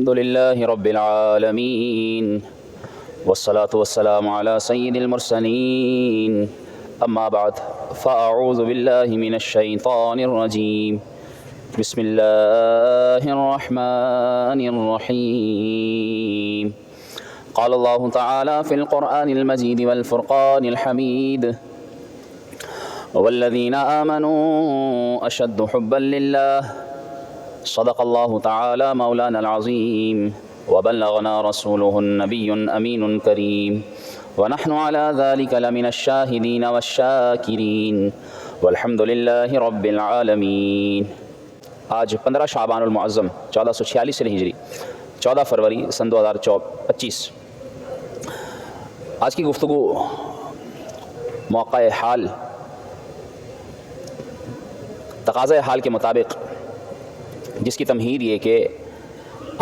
الحمد لله رب العالمين والصلاة والسلام على سيد المرسلين أما بعد فأعوذ بالله من الشيطان الرجيم بسم الله الرحمن الرحيم قال الله تعالى في القرآن المجيد والفرقان الحميد والذين آمنوا أشد حبا لله صدق الله تعالى مولانا العظيم وبلغنا رسوله النبي الأمين الكريم ونحن على ذلك لمن الشاهدين والشاكرين والحمد لله رب العالمين۔ آج 15 شعبان المعظم 1446 ہجری 14 فروری سن 2025۔ آج کی گفتگو موقع حال تقاضۂ حال کے مطابق، جس کی تمہید یہ کہ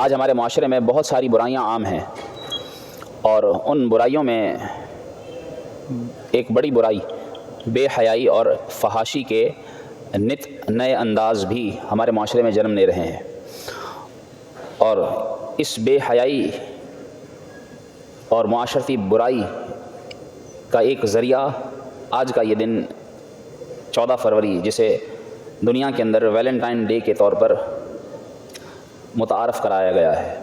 آج ہمارے معاشرے میں بہت ساری برائیاں عام ہیں، اور ان برائیوں میں ایک بڑی برائی بے حیائی اور فحاشی کے نت نئے انداز بھی ہمارے معاشرے میں جنم لے رہے ہیں، اور اس بے حیائی اور معاشرتی برائی کا ایک ذریعہ آج کا یہ دن 14 فروری، جسے دنیا کے اندر ویلنٹائن ڈے کے طور پر متعارف کرایا گیا ہے،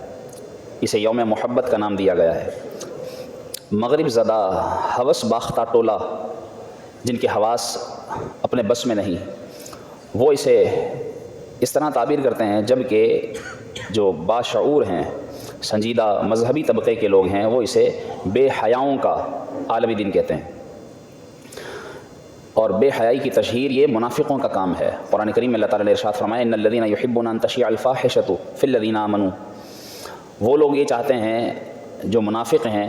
اسے یوم محبت کا نام دیا گیا ہے۔ مغرب زدہ ہوس باختہ ٹولہ، جن کے حواس اپنے بس میں نہیں، وہ اسے اس طرح تعبیر کرتے ہیں، جبکہ جو باشعور ہیں، سنجیدہ مذہبی طبقے کے لوگ ہیں، وہ اسے بے حیاؤں کا عالمی دن کہتے ہیں۔ اور بے حیائی کی تشہیر یہ منافقوں کا کام ہے۔ قرآن کریم میں اللہ تعالیٰ نے ارشاد فرمایا ان الذین یحبون ان تشیع الفاحشۃ فی الذین آمنوا، وہ لوگ یہ چاہتے ہیں جو منافق ہیں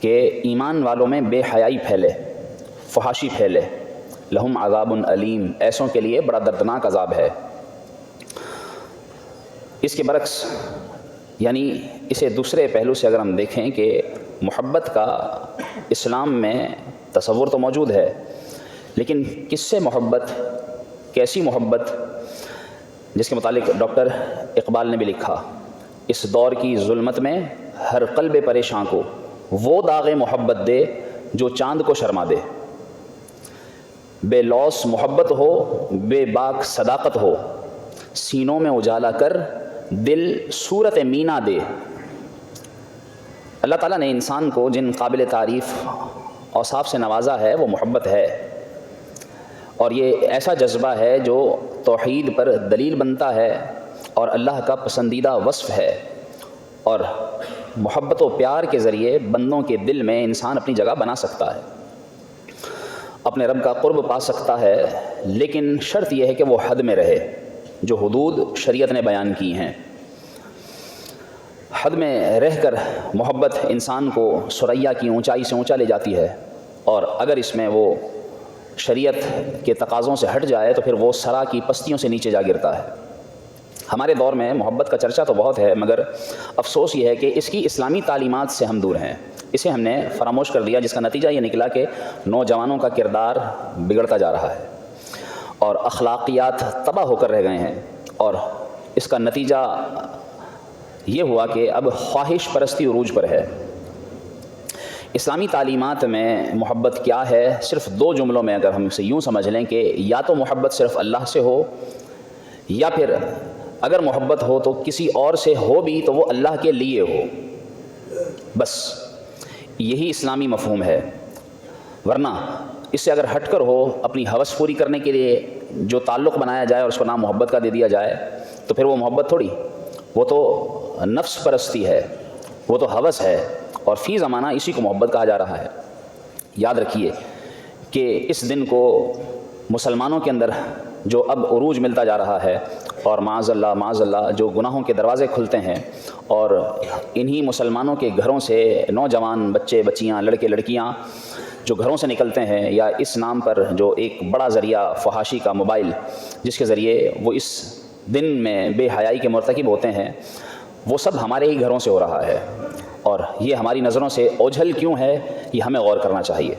کہ ایمان والوں میں بے حیائی پھیلے، فحاشی پھیلے۔ لہم عذاب علیم، ایسوں کے لیے بڑا دردناک عذاب ہے۔ اس کے برعکس، یعنی اسے دوسرے پہلو سے اگر ہم دیکھیں کہ محبت کا اسلام میں تصور تو موجود ہے، لیکن کس سے محبت، کیسی محبت، جس کے متعلق ڈاکٹر اقبال نے بھی لکھا، اس دور کی ظلمت میں ہر قلب پریشاں کو وہ داغ محبت دے جو چاند کو شرما دے۔ بے لوث محبت ہو، بے باک صداقت ہو، سینوں میں اجالا کر دل صورت مینا دے۔ اللہ تعالیٰ نے انسان کو جن قابل تعریف اوصاف سے نوازا ہے وہ محبت ہے، اور یہ ایسا جذبہ ہے جو توحید پر دلیل بنتا ہے اور اللہ کا پسندیدہ وصف ہے، اور محبت و پیار کے ذریعے بندوں کے دل میں انسان اپنی جگہ بنا سکتا ہے، اپنے رب کا قرب پا سکتا ہے، لیکن شرط یہ ہے کہ وہ حد میں رہے، جو حدود شریعت نے بیان کی ہیں۔ حد میں رہ کر محبت انسان کو ثریا کی اونچائی سے اونچا لے جاتی ہے، اور اگر اس میں وہ شریعت کے تقاضوں سے ہٹ جائے تو پھر وہ سرا کی پستیوں سے نیچے جا گرتا ہے۔ ہمارے دور میں محبت کا چرچا تو بہت ہے، مگر افسوس یہ ہے کہ اس کی اسلامی تعلیمات سے ہم دور ہیں، اسے ہم نے فراموش کر دیا، جس کا نتیجہ یہ نکلا کہ نوجوانوں کا کردار بگڑتا جا رہا ہے اور اخلاقیات تباہ ہو کر رہ گئے ہیں، اور اس کا نتیجہ یہ ہوا کہ اب خواہش پرستی عروج پر ہے۔ اسلامی تعلیمات میں محبت کیا ہے، صرف 2 جملوں میں اگر ہم اسے یوں سمجھ لیں کہ یا تو محبت صرف اللہ سے ہو، یا پھر اگر محبت ہو تو کسی اور سے ہو بھی تو وہ اللہ کے لیے ہو، بس یہی اسلامی مفہوم ہے۔ ورنہ اس سے اگر ہٹ کر ہو، اپنی ہوس پوری کرنے کے لیے جو تعلق بنایا جائے اور اس کو نام محبت کا دے دیا جائے، تو پھر وہ محبت تھوڑی، وہ تو نفس پرستی ہے، وہ تو ہوس ہے، اور فی زمانہ اسی کو محبت کہا جا رہا ہے۔ یاد رکھیے کہ اس دن کو مسلمانوں کے اندر جو اب عروج ملتا جا رہا ہے، اور معاذ اللہ جو گناہوں کے دروازے کھلتے ہیں، اور انہی مسلمانوں کے گھروں سے نوجوان بچے بچیاں، لڑکے لڑکیاں جو گھروں سے نکلتے ہیں، یا اس نام پر جو ایک بڑا ذریعہ فحاشی کا موبائل، جس کے ذریعے وہ اس دن میں بے حیائی کے مرتکب ہوتے ہیں، وہ سب ہمارے ہی گھروں سے ہو رہا ہے، اور یہ ہماری نظروں سے اوجھل کیوں ہے، یہ ہمیں غور کرنا چاہیے۔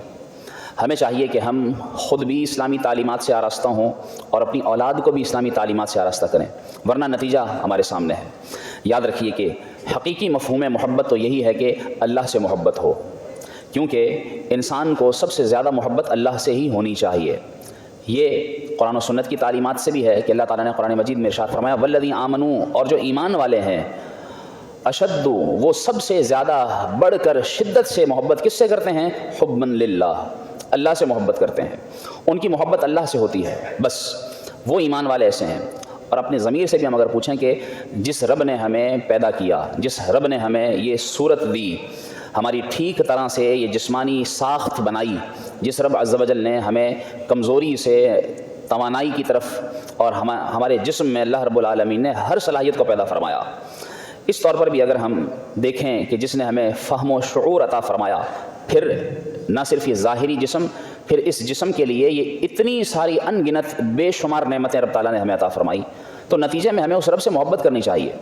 ہمیں چاہیے کہ ہم خود بھی اسلامی تعلیمات سے آراستہ ہوں اور اپنی اولاد کو بھی اسلامی تعلیمات سے آراستہ کریں، ورنہ نتیجہ ہمارے سامنے ہے۔ یاد رکھیے کہ حقیقی مفہوم محبت تو یہی ہے کہ اللہ سے محبت ہو، کیونکہ انسان کو سب سے زیادہ محبت اللہ سے ہی ہونی چاہیے۔ یہ قرآن و سنت کی تعلیمات سے بھی ہے کہ اللہ تعالیٰ نے قرآن مجید میں ارشاد فرمایا والذین آمنوا، اور جو ایمان والے ہیں، اشد، وہ سب سے زیادہ بڑھ کر شدت سے محبت کس سے کرتے ہیں؟ حبا للہ، اللہ سے محبت کرتے ہیں، ان کی محبت اللہ سے ہوتی ہے، بس وہ ایمان والے ایسے ہیں۔ اور اپنے ضمیر سے بھی ہم اگر پوچھیں کہ جس رب نے ہمیں پیدا کیا، جس رب نے ہمیں یہ صورت دی، ہماری ٹھیک طرح سے یہ جسمانی ساخت بنائی، جس رب عز و جل نے ہمیں کمزوری سے توانائی کی طرف اور ہمارے جسم میں اللہ رب العالمین نے ہر صلاحیت کو پیدا فرمایا، اس طور پر بھی اگر ہم دیکھیں کہ جس نے ہمیں فہم و شعور عطا فرمایا، پھر نہ صرف یہ ظاہری جسم، پھر اس جسم کے لیے یہ اتنی ساری ان گنت بے شمار نعمتیں رب تعالیٰ نے ہمیں عطا فرمائی، تو نتیجے میں ہمیں اس رب سے محبت کرنی چاہیے۔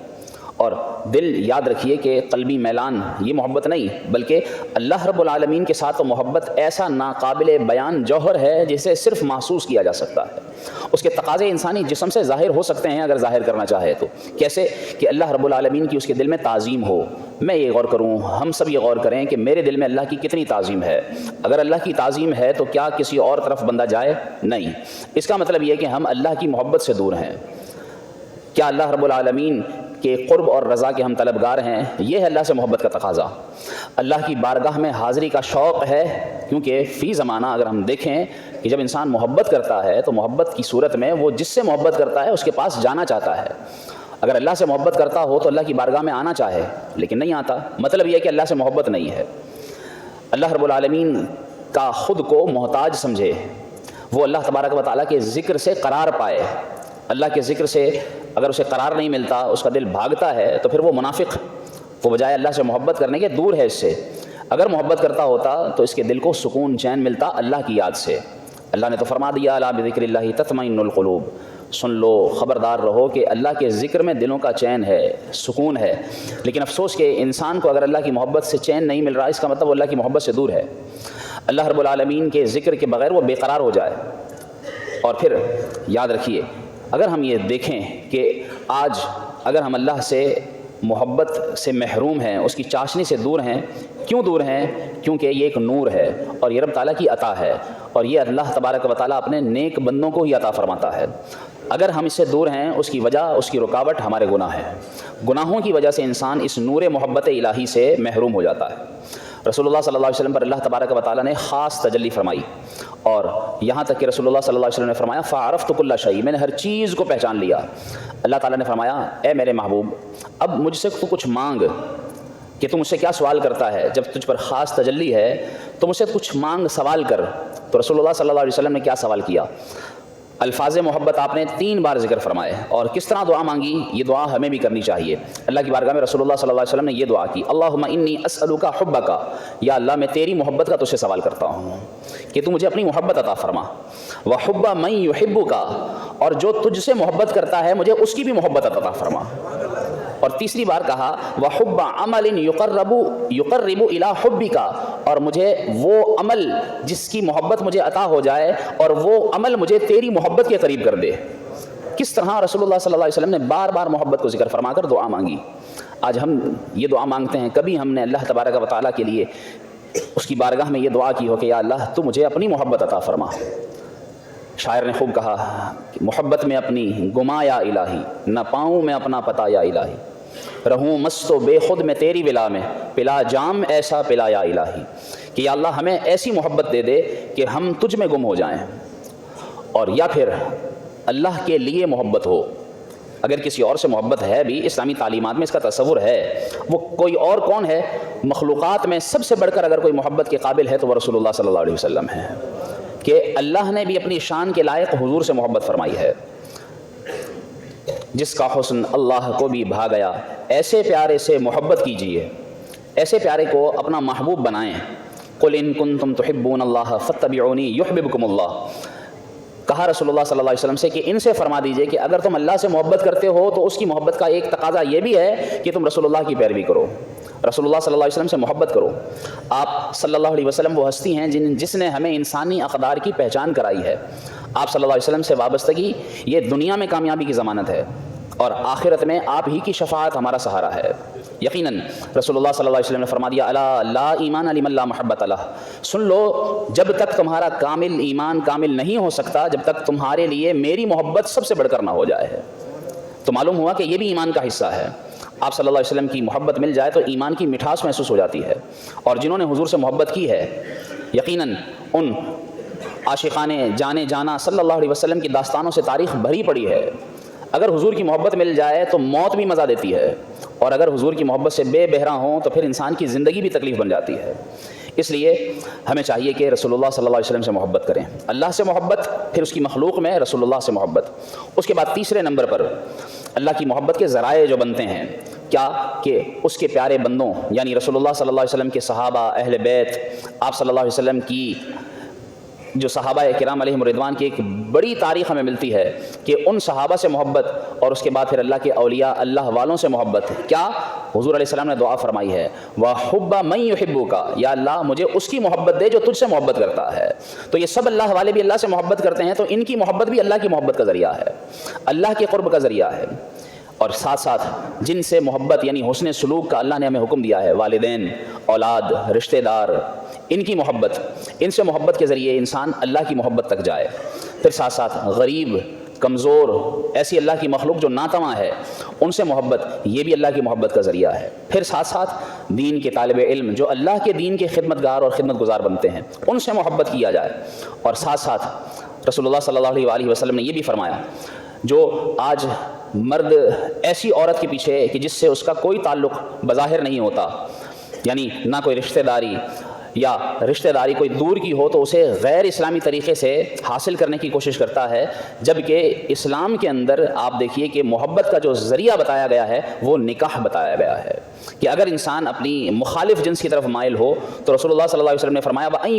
اور دل یاد رکھیے کہ قلبی میلان یہ محبت نہیں، بلکہ اللہ رب العالمین کے ساتھ تو محبت ایسا ناقابل بیان جوہر ہے جسے صرف محسوس کیا جا سکتا ہے۔ اس کے تقاضے انسانی جسم سے ظاہر ہو سکتے ہیں اگر ظاہر کرنا چاہے تو، کیسے کہ اللہ رب العالمین کی اس کے دل میں تعظیم ہو۔ میں یہ غور کروں، ہم سب یہ غور کریں کہ میرے دل میں اللہ کی کتنی تعظیم ہے۔ اگر اللہ کی تعظیم ہے تو کیا کسی اور طرف بندہ جائے؟ نہیں۔ اس کا مطلب یہ کہ ہم اللہ کی محبت سے دور ہیں۔ کیا اللہ رب العالمین کہ قرب اور رضا کے ہم طلبگار ہیں؟ یہ ہے اللہ سے محبت کا تقاضا۔ اللہ کی بارگاہ میں حاضری کا شوق ہے، کیونکہ فی زمانہ اگر ہم دیکھیں کہ جب انسان محبت کرتا ہے تو محبت کی صورت میں وہ جس سے محبت کرتا ہے اس کے پاس جانا چاہتا ہے۔ اگر اللہ سے محبت کرتا ہو تو اللہ کی بارگاہ میں آنا چاہے، لیکن نہیں آتا۔ مطلب یہ ہے کہ اللہ سے محبت نہیں ہے۔ اللہ رب العالمین کا خود کو محتاج سمجھے، وہ اللہ تبارک و تعالیٰ کے ذکر سے قرار پائے۔ اللہ کے ذکر سے اگر اسے قرار نہیں ملتا، اس کا دل بھاگتا ہے، تو پھر وہ منافق، وہ بجائے اللہ سے محبت کرنے کے دور ہے اس سے۔ اگر محبت کرتا ہوتا تو اس کے دل کو سکون چین ملتا اللہ کی یاد سے۔ اللہ نے تو فرما دیا الا بذکر اللہ تطمئن القلوب، سن لو، خبردار رہو کہ اللہ کے ذکر میں دلوں کا چین ہے، سکون ہے۔ لیکن افسوس کہ انسان کو اگر اللہ کی محبت سے چین نہیں مل رہا، اس کا مطلب وہ اللہ کی محبت سے دور ہے۔ اللہ رب العالمین کے ذکر کے بغیر وہ بے قرار ہو جائے۔ اور پھر یاد رکھیے، اگر ہم یہ دیکھیں کہ آج اگر ہم اللہ سے محبت سے محروم ہیں، اس کی چاشنی سے دور ہیں، کیوں دور ہیں؟ کیونکہ یہ ایک نور ہے اور یہ رب تعالیٰ کی عطا ہے، اور یہ اللہ تبارک و تعالیٰ اپنے نیک بندوں کو ہی عطا فرماتا ہے۔ اگر ہم اس سے دور ہیں، اس کی وجہ، اس کی رکاوٹ ہمارے گناہ ہیں۔ گناہوں کی وجہ سے انسان اس نور محبت الہی سے محروم ہو جاتا ہے۔ رسول اللہ صلی اللہ علیہ وسلم پر اللہ تبارک و تعالیٰ نے خاص تجلی فرمائی، اور یہاں تک کہ رسول اللہ صلی اللہ علیہ وسلم نے فرمایا فعرفت کل شیء، میں نے ہر چیز کو پہچان لیا۔ اللہ تعالیٰ نے فرمایا اے میرے محبوب، اب مجھ سے تو کچھ مانگ، کہ تو مجھ سے کیا سوال کرتا ہے؟ جب تجھ پر خاص تجلی ہے تو مجھ سے کچھ مانگ، سوال کر۔ تو رسول اللہ صلی اللہ علیہ وسلم نے کیا سوال کیا؟ الفاظ محبت آپ نے 3 بار ذکر فرمائے، اور کس طرح دعا مانگی، یہ دعا ہمیں بھی کرنی چاہیے۔ اللہ کی بارگاہ میں رسول اللہ صلی اللہ علیہ وسلم نے یہ دعا کی، اللہم انی اسألک حبک، یا اللہ میں تیری محبت کا تجھ سے سوال کرتا ہوں کہ تو مجھے اپنی محبت عطا فرما، وحب من یحبک، اور جو تجھ سے محبت کرتا ہے مجھے اس کی بھی محبت عطا فرما۔ اور تیسری بار کہا وحب عمل یقرب الی حبک، اور مجھے وہ عمل جس کی محبت مجھے عطا ہو جائے اور وہ عمل مجھے تیری محبت کے قریب کر دے۔ کس طرح رسول اللہ صلی اللہ علیہ وسلم نے بار بار محبت کو ذکر فرما کر دعا مانگی۔ آج ہم یہ دعا مانگتے ہیں، کبھی ہم نے اللہ تبارک و تعالیٰ کے لیے اس کی بارگاہ میں یہ دعا کی ہو کہ یا اللہ تو مجھے اپنی محبت عطا فرما۔ شاعر نے خوب کہا کہ محبت میں اپنی گما یا الہی، نہ پاؤں میں اپنا پتہ یا الہی، رہوں مست و بے خود میں تیری ولا میں، پلا جام ایسا پلا یا الہی، کہ یا اللہ ہمیں ایسی محبت دے دے کہ ہم تجھ میں گم ہو جائیں۔ اور یا پھر اللہ کے لیے محبت ہو، اگر کسی اور سے محبت ہے بھی، اسلامی تعلیمات میں اس کا تصور ہے، وہ کوئی اور کون ہے؟ مخلوقات میں سب سے بڑھ کر اگر کوئی محبت کے قابل ہے تو وہ رسول اللہ صلی اللہ علیہ وسلم ہے، کہ اللہ نے بھی اپنی شان کے لائق حضور سے محبت فرمائی ہے۔ جس کا حسن اللہ کو بھی بھا گیا، ایسے پیارے سے محبت کیجیے، ایسے پیارے کو اپنا محبوب بنائیں۔ قل ان کنتم تحبون اللہ فاتبعونی یحببکم اللہ، کہا رسول اللہ صلی اللہ علیہ وسلم سے کہ ان سے فرما دیجئے کہ اگر تم اللہ سے محبت کرتے ہو تو اس کی محبت کا ایک تقاضا یہ بھی ہے کہ تم رسول اللہ کی پیروی کرو، رسول اللہ صلی اللہ علیہ وسلم سے محبت کرو۔ آپ صلی اللہ علیہ وسلم وہ ہستی ہیں جس نے ہمیں انسانی اقدار کی پہچان کرائی ہے۔ آپ صلی اللہ علیہ وسلم سے وابستگی یہ دنیا میں کامیابی کی ضمانت ہے، اور آخرت میں آپ ہی کی شفاعت ہمارا سہارا ہے۔ یقیناً رسول اللہ صلی اللہ علیہ وسلم نے فرما دیا، الا لا ایمان لمن لا محبت لہ، سن لو جب تک تمہارا کامل ایمان کامل نہیں ہو سکتا جب تک تمہارے لیے میری محبت سب سے بڑھ کر نہ ہو جائے۔ تو معلوم ہوا کہ یہ بھی ایمان کا حصہ ہے۔ آپ صلی اللہ علیہ وسلم کی محبت مل جائے تو ایمان کی مٹھاس محسوس ہو جاتی ہے، اور جنہوں نے حضور سے محبت کی ہے یقیناً ان عاشقان جانے جانا صلی اللہ علیہ وسلم کی داستانوں سے تاریخ بھری پڑی ہے۔ اگر حضور کی محبت مل جائے تو موت بھی مزہ دیتی ہے، اور اگر حضور کی محبت سے بے بہرا ہوں تو پھر انسان کی زندگی بھی تکلیف بن جاتی ہے۔ اس لیے ہمیں چاہیے کہ رسول اللہ صلی اللہ علیہ وسلم سے محبت کریں، اللہ سے محبت، پھر اس کی مخلوق میں رسول اللہ سے محبت، اس کے بعد تیسرے نمبر پر اللہ کی محبت کے ذرائع جو بنتے ہیں، کیا کہ اس کے پیارے بندوں یعنی رسول اللہ صلی اللہ علیہ وسلم کے صحابہ، اہل بیت، آپ صلی اللہ علیہ وسلم کی جو صحابہ کرام علیہم رضوان کی ایک بڑی تاریخ ہمیں ملتی ہے کہ ان صحابہ سے محبت، اور اس کے بعد پھر اللہ کے اولیاء، اللہ والوں سے محبت۔ کیا حضور علیہ السلام نے دعا فرمائی ہے، وَحُبَّ مَن يُحِبُّكَ، یا اللہ مجھے اس کی محبت دے جو تجھ سے محبت کرتا ہے۔ تو یہ سب اللہ والے بھی اللہ سے محبت کرتے ہیں، تو ان کی محبت بھی اللہ کی محبت کا ذریعہ ہے، اللہ کے قرب کا ذریعہ ہے۔ اور ساتھ ساتھ جن سے محبت یعنی حسن سلوک کا اللہ نے ہمیں حکم دیا ہے، والدین، اولاد، رشتہ دار، ان کی محبت، ان سے محبت کے ذریعے انسان اللہ کی محبت تک جائے۔ پھر ساتھ ساتھ غریب، کمزور، ایسی اللہ کی مخلوق جو ناتواں ہے، ان سے محبت، یہ بھی اللہ کی محبت کا ذریعہ ہے۔ پھر ساتھ ساتھ دین کے طالب علم جو اللہ کے دین کے خدمتگار اور خدمت گزار بنتے ہیں، ان سے محبت کیا جائے۔ اور ساتھ ساتھ رسول اللہ صلی اللہ علیہ وسلم نے یہ بھی فرمایا، جو آج مرد ایسی عورت کے پیچھے ہے کہ جس سے اس کا کوئی تعلق بظاہر نہیں ہوتا، یعنی نہ کوئی رشتہ داری یا رشتہ داری کوئی دور کی ہو، تو اسے غیر اسلامی طریقے سے حاصل کرنے کی کوشش کرتا ہے، جبکہ اسلام کے اندر آپ دیکھیے کہ محبت کا جو ذریعہ بتایا گیا ہے وہ نکاح بتایا گیا ہے، کہ اگر انسان اپنی مخالف جنس کی طرف مائل ہو تو رسول اللہ صلی اللہ علیہ وسلم نے فرمایا وَأَن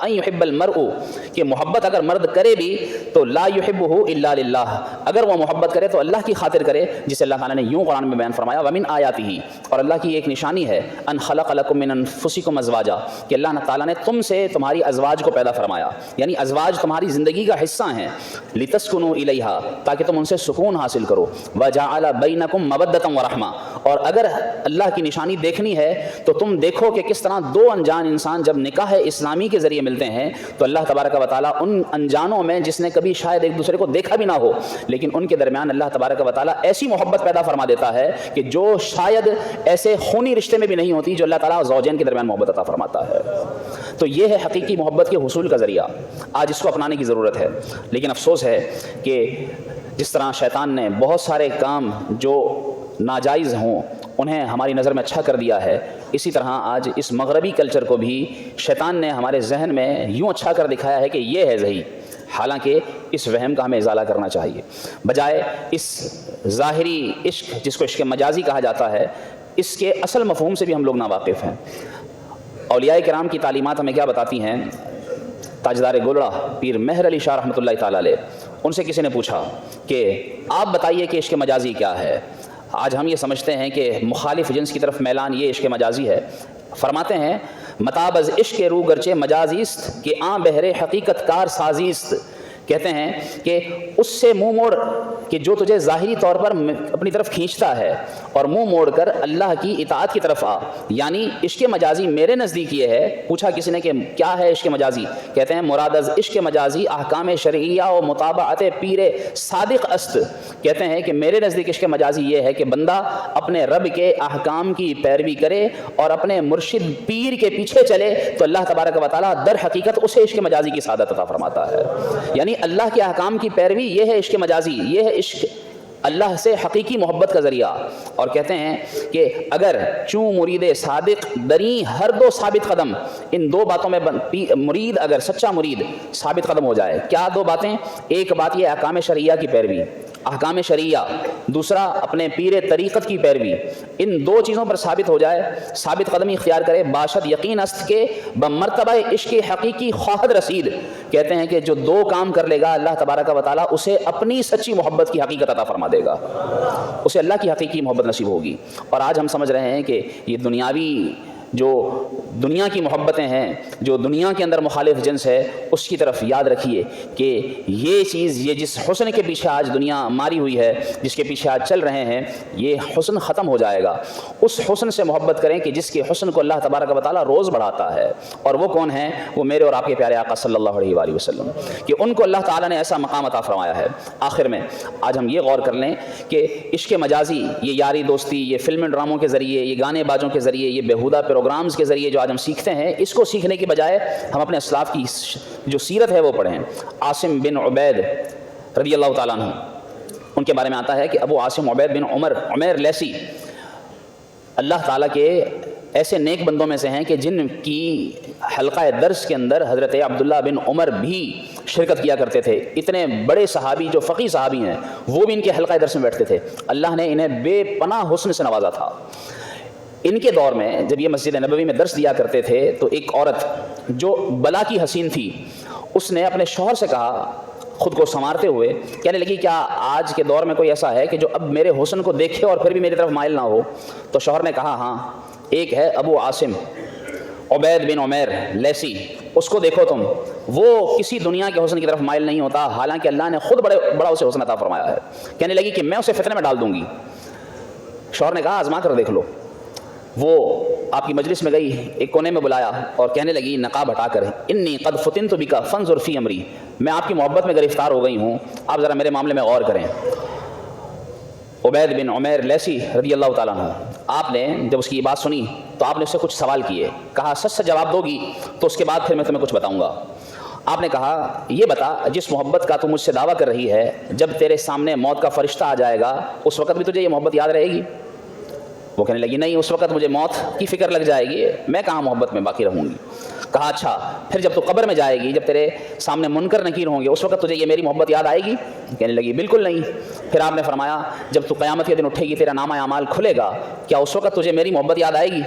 يُحِبَّ الْمَرْءُ، کہ محبت اگر مرد کرے بھی تو لا يُحِبُّهُ إِلَّا لِلَّهِ، اگر وہ محبت کرے تو اللہ کی خاطر کرے، جسے اللہ تعالیٰ نے یوں قرآن میں بیان فرمایا وَمِنْ آیَاتِهِ، اور اللہ کی ایک نشانی ہے أَنْ خَلَقَ لَكُم مِّنْ أَنفُسِكُمْ أَزْوَاجًا، کہ اللہ تعالیٰ نے تم سے تمہاری ازواج کو پیدا فرمایا، یعنی ازواج تمہاری زندگی کا حصہ ہیں، لِتَسْكُنُوا إِلَيْهَا، تاکہ تم ان سے سکون حاصل کرو، وَجَعَلَ بَيْنَكُم مَّوَدَّةً وَرَحْمَةً، اور اگر اللہ کی نشانی دیکھنی ہے تو تم دیکھو کہ کس طرح دو انجان انسان جب نکاح اسلامی کے ذریعے ملتے ہیں تو اللہ تبارک و تعالیٰ ان انجانوں میں جس نے کبھی شاید ایک دوسرے کو دیکھا بھی نہ ہو، لیکن ان کے درمیان اللہ تبارک و تعالیٰ ایسی محبت پیدا فرما دیتا ہے کہ جو شاید ایسے خونی رشتے میں بھی نہیں ہوتی جو اللہ تعالیٰ زوجین کے درمیان محبت عطا فرماتا ہے۔ تو یہ ہے حقیقی محبت کے حصول کا ذریعہ، آج اس کو اپنانے کی ضرورت ہے۔ لیکن افسوس ہے کہ جس طرح شیطان نے بہت سارے کام جو ناجائز ہوں انہیں ہماری نظر میں اچھا کر دیا ہے، اسی طرح آج اس مغربی کلچر کو بھی شیطان نے ہمارے ذہن میں یوں اچھا کر دکھایا ہے کہ یہ ہے صحیح، حالانکہ اس وہم کا ہمیں ازالہ کرنا چاہیے، بجائے اس ظاہری عشق جس کو عشق مجازی کہا جاتا ہے، اس کے اصل مفہوم سے بھی ہم لوگ ناواقف ہیں۔ اولیاء کرام کی تعلیمات ہمیں کیا بتاتی ہیں؟ تاجدار گولڑا پیر مہر علی شاہ رحمۃ اللہ تعالیٰ علیہ، ان سے کسی نے پوچھا کہ آپ بتائیے کہ عشق مجازی کیا ہے؟ آج ہم یہ سمجھتے ہیں کہ مخالف جنس کی طرف میلان یہ عشق مجازی ہے۔ فرماتے ہیں متاب از عشق رو گرچے مجازیست کہ آن بہرے حقیقت کار سازیست، کہتے ہیں کہ اس سے منہ موڑ کہ جو تجھے ظاہری طور پر اپنی طرف کھینچتا ہے، اور منہ موڑ کر اللہ کی اطاعت کی طرف آ، یعنی عشق مجازی میرے نزدیک یہ ہے۔ پوچھا کسی نے کہ کیا ہے عشق مجازی؟ کہتے ہیں مراد از عشق مجازی احکام شرعیہ و مطابعت پیر صادق است، کہتے ہیں کہ میرے نزدیک عشق مجازی یہ ہے کہ بندہ اپنے رب کے احکام کی پیروی کرے اور اپنے مرشد پیر کے پیچھے چلے تو اللہ تبارک و تعالیٰ در حقیقت اسے عشق مجازی کی سعادت عطا فرماتا ہے۔ یعنی اللہ کے احکام کی پیروی یہ ہے عشق مجازی، یہ ہے عشق اللہ سے حقیقی محبت کا ذریعہ۔ اور کہتے ہیں کہ اگر چوں مرید صادق دری ہر دو ثابت قدم، ان دو باتوں میں مرید اگر سچا مرید ثابت قدم ہو جائے، کیا دو باتیں؟ ایک بات یہ احکام شرعیہ کی پیروی، احکام شرعیہ، دوسرا اپنے پیر طریقت کی پیروی، ان دو چیزوں پر ثابت ہو جائے، ثابت قدمی اختیار کرے، باشد یقین است کے بمرتبہ عشق حقیقی خواہد رسید، کہتے ہیں کہ جو دو کام کر لے گا اللہ تبارک و تعالیٰ اسے اپنی سچی محبت کی حقیقت عطا فرما دے گا، اسے اللہ کی حقیقی محبت نصیب ہوگی۔ اور آج ہم سمجھ رہے ہیں کہ یہ دنیاوی جو دنیا کی محبتیں ہیں، جو دنیا کے اندر مخالف جنس ہے، اس کی طرف یاد رکھیے کہ یہ چیز، یہ جس حسن کے پیچھے آج دنیا ماری ہوئی ہے، جس کے پیچھے آج چل رہے ہیں، یہ حسن ختم ہو جائے گا۔ اس حسن سے محبت کریں کہ جس کے حسن کو اللہ تبارک و تعالیٰ روز بڑھاتا ہے، اور وہ کون ہیں؟ وہ میرے اور آپ کے پیارے آقا صلی اللہ علیہ وآلہ وسلم، کہ ان کو اللہ تعالیٰ نے ایسا مقام عطا فرمایا ہے۔ آخر میں آج ہم یہ غور کر لیں کہ عشق مجازی، یہ یاری دوستی، یہ فلم ڈراموں کے ذریعے، یہ گانے بازوں کے ذریعے، یہ بیہودہ پروگرامز کے ذریعے جو آج ہم سیکھتے ہیں، اس کو سیکھنے کی بجائے ہم اپنے اسلاف کی جو سیرت ہے وہ پڑھیں۔ عاصم بن عبید رضی اللہ تعالیٰ عنہ، ان کے بارے میں آتا ہے کہ ابو عاصم عبید بن عمیر لیسی اللہ تعالیٰ کے ایسے نیک بندوں میں سے ہیں کہ جن کی حلقہ درس کے اندر حضرت عبداللہ بن عمر بھی شرکت کیا کرتے تھے۔ اتنے بڑے صحابی جو فقیہ صحابی ہیں، وہ بھی ان کے حلقہ درس میں بیٹھتے تھے۔ اللہ نے انہیں بے پناہ حسن سے نوازا تھا۔ ان کے دور میں جب یہ مسجد نبوی میں درس دیا کرتے تھے تو ایک عورت جو بلا کی حسین تھی، اس نے اپنے شوہر سے کہا، خود کو سنوارتے ہوئے کہنے لگی، کیا آج کے دور میں کوئی ایسا ہے کہ جو اب میرے حسن کو دیکھے اور پھر بھی میری طرف مائل نہ ہو؟ تو شوہر نے کہا، ہاں، ایک ہے ابو عاصم عبید بن عمیر لیسی، اس کو دیکھو تم، وہ کسی دنیا کے حسن کی طرف مائل نہیں ہوتا، حالانکہ اللہ نے خود بڑا اسے حسن عطا فرمایا ہے۔ کہنے لگی کہ میں اسے فتنے میں ڈال دوں گی۔ شوہر نے کہا، آزما کر دیکھ لو۔ وہ آپ کی مجلس میں گئی، ایک کونے میں بلایا اور کہنے لگی نقاب ہٹا کر، انی قد فتنت بک فانظر فی امری، میں آپ کی محبت میں گرفتار ہو گئی ہوں، آپ ذرا میرے معاملے میں غور کریں۔ عبید بن عمیر لیسی رضی اللہ تعالیٰ عنہ، آپ نے جب اس کی یہ بات سنی تو آپ نے اس سے کچھ سوال کیے، کہا سچ سے جواب دو گی تو اس کے بعد پھر میں تمہیں کچھ بتاؤں گا۔ آپ نے کہا، یہ بتا، جس محبت کا تو مجھ سے دعویٰ کر رہی ہے، جب تیرے سامنے موت کا فرشتہ آ جائے گا اس وقت بھی تجھے یہ محبت یاد رہے گی؟ وہ کہنے لگی، نہیں، اس وقت مجھے موت کی فکر لگ جائے گی، میں کہاں محبت میں باقی رہوں گی۔ کہا، اچھا، پھر جب تو قبر میں جائے گی، جب تیرے سامنے منکر نکیر ہوں گے، اس وقت تجھے یہ میری محبت یاد آئے گی؟ کہنے لگی، بالکل نہیں۔ پھر آپ نے فرمایا، جب تو قیامت کے دن اٹھے گی، تیرا نامہ اعمال کھلے گا، کیا اس وقت تجھے میری محبت یاد آئے گی؟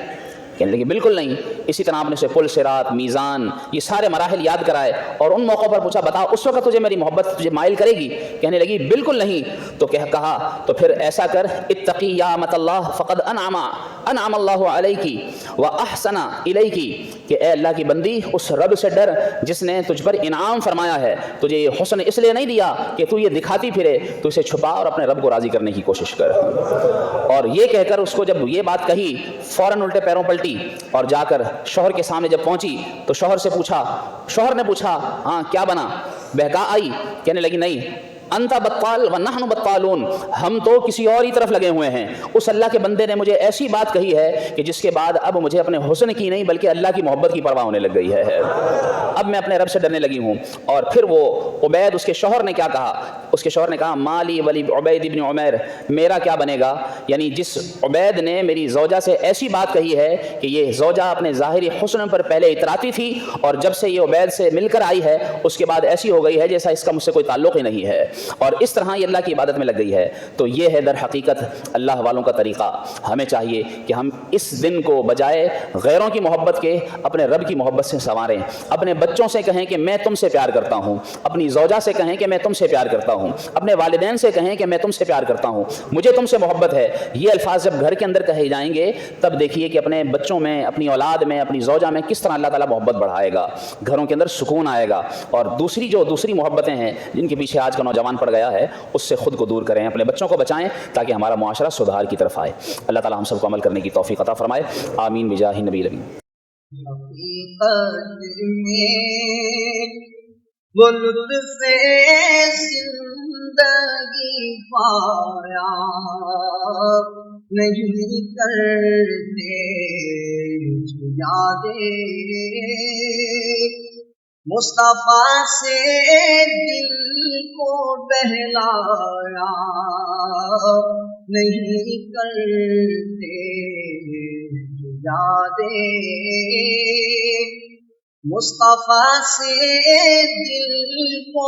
کہنے لگی، بالکل نہیں۔ اسی طرح آپ نے اسے پل، صراط، میزان، یہ سارے مراحل یاد کرائے اور ان موقعوں پر پوچھا، بتا اس وقت تجھے میری محبت تجھے مائل کرے گی؟ کہنے لگی، بالکل نہیں۔ تو کہا، تو پھر ایسا کر، اتقی یا امۃ اللہ فقد انعم اللہ علیکی واحسن الیکی، کہ اے اللہ کی بندی، اس رب سے ڈر جس نے تجھ پر انعام فرمایا ہے، تجھے یہ حسن اس لیے نہیں دیا کہ تو یہ دکھاتی پھرے، تو اسے چھپا اور اپنے رب کو راضی کرنے کی کوشش کر۔ اور یہ کہہ کر اس کو جب یہ بات کہی، فوراً الٹے پیروں پلٹی اور جا کر شوہر کے سامنے جب پہنچی تو شوہر نے پوچھا، ہاں کیا بنا؟ بہکا آئی؟ کہنے لگی، نہیں، انت بطال و نحن بطالون، ہم تو کسی اور ہی طرف لگے ہوئے ہیں۔ اس اللہ کے بندے نے مجھے ایسی بات کہی ہے کہ جس کے بعد اب مجھے اپنے حسن کی نہیں بلکہ اللہ کی محبت کی پرواہ ہونے لگ گئی ہے، اب میں اپنے رب سے ڈرنے لگی ہوں۔ اور پھر وہ عبید، اس کے شوہر نے کیا کہا؟ اس کے شوہر نے کہا، مالی ولی عبید ابن عمیر، میرا کیا بنے گا؟ یعنی جس عبید نے میری زوجہ سے ایسی بات کہی ہے کہ یہ زوجہ اپنے ظاہری حسن پر پہلے اتراتی تھی اور جب سے یہ عبید سے مل کر آئی ہے اس کے بعد ایسی ہو گئی ہے جیسا اس کا مجھ سے کوئی تعلق ہی نہیں ہے، اور اس طرح یہ اللہ کی عبادت میں لگ گئی ہے۔ تو یہ ہے در حقیقت اللہ والوں کا طریقہ۔ ہمیں چاہیے کہ ہم اس دن کو بجائے غیروں کی محبت کے اپنے رب کی محبت سے سنواریں۔ اپنے بچوں سے کہیں کہ میں تم سے پیار کرتا ہوں، اپنی زوجہ سے کہیں کہ میں تم سے پیار کرتا ہوں، اپنے والدین سے کہیں کہ میں تم سے پیار کرتا ہوں، مجھے تم سے محبت ہے۔ یہ الفاظ جب گھر کے اندر کہے جائیں گے تب دیکھیے کہ اپنے بچوں میں، اپنی اولاد میں، اپنی زوجہ میں کس طرح اللہ تعالیٰ محبت بڑھائے گا، گھروں کے اندر سکون آئے گا۔ اور دوسری محبتیں ہیں جن کے پیچھے آج کا نوجوان پڑ گیا ہے، اس سے خود کو دور کریں، اپنے بچوں کو بچائیں تاکہ ہمارا معاشرہ سدھار کی طرف آئے۔ اللہ تعالیٰ ہم سب کو عمل کرنے کی توفیق عطا فرمائے، آمین بجاہ نبی الامین۔ وہ لطف زندگی پایا نہیں کرتے یادیں، مصطفیٰ سے دل کو بہلایا نہیں کرتے یادیں، مصطفیٰ سے دل کو